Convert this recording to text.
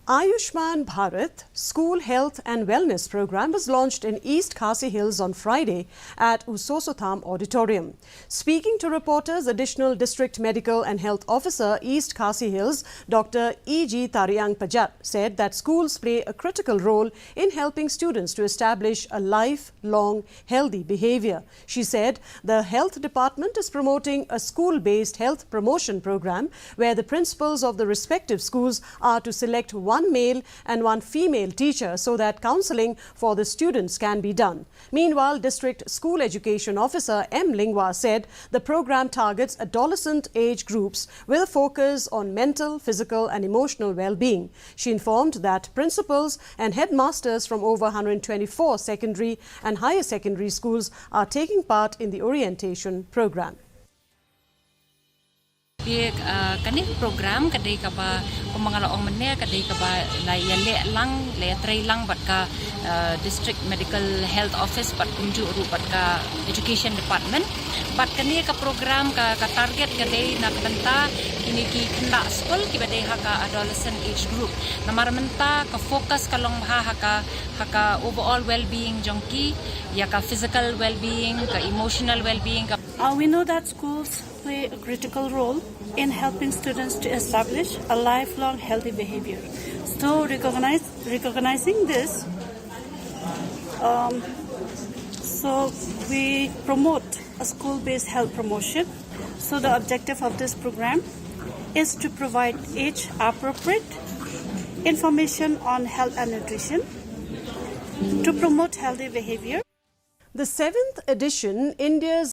Ayushman Bharat School Health and Wellness Program was launched in East Khasi Hills on Friday at Usosotham Auditorium. Speaking to reporters, Additional District Medical and Health Officer East Khasi Hills, Dr. E.G. Tariang Pajat, said that schools play a critical role in helping students to establish a lifelong healthy behavior. She said the health department is promoting a school-based health promotion program where the principals of the respective schools are to select one male and one female teacher so that counselling for the students can be done. Meanwhile, District School Education Officer M. Lingwa said the program targets adolescent age groups with a focus on mental, physical and emotional well-being. She informed that principals and headmasters from over 124 secondary and higher secondary schools are taking part in the orientation program. Kani program kadai kaba pemangalaong mene kadai kaba la yale lang le tray lang bat ka district medical health office bat kunju ru bat ka education department bat kani ka program ka target kadai nak benta ini ki kena school ki badai haka adolescent age group namar menta ka focus kalong haka overall well-being jongki ya ka physical well-being ka emotional well-being we know that schools play a critical role in helping students to establish a lifelong healthy behavior. So recognizing this, so we promote a school-based health promotion. So the objective of this program is to provide age-appropriate information on health and nutrition, to promote healthy behavior. The 7th edition India's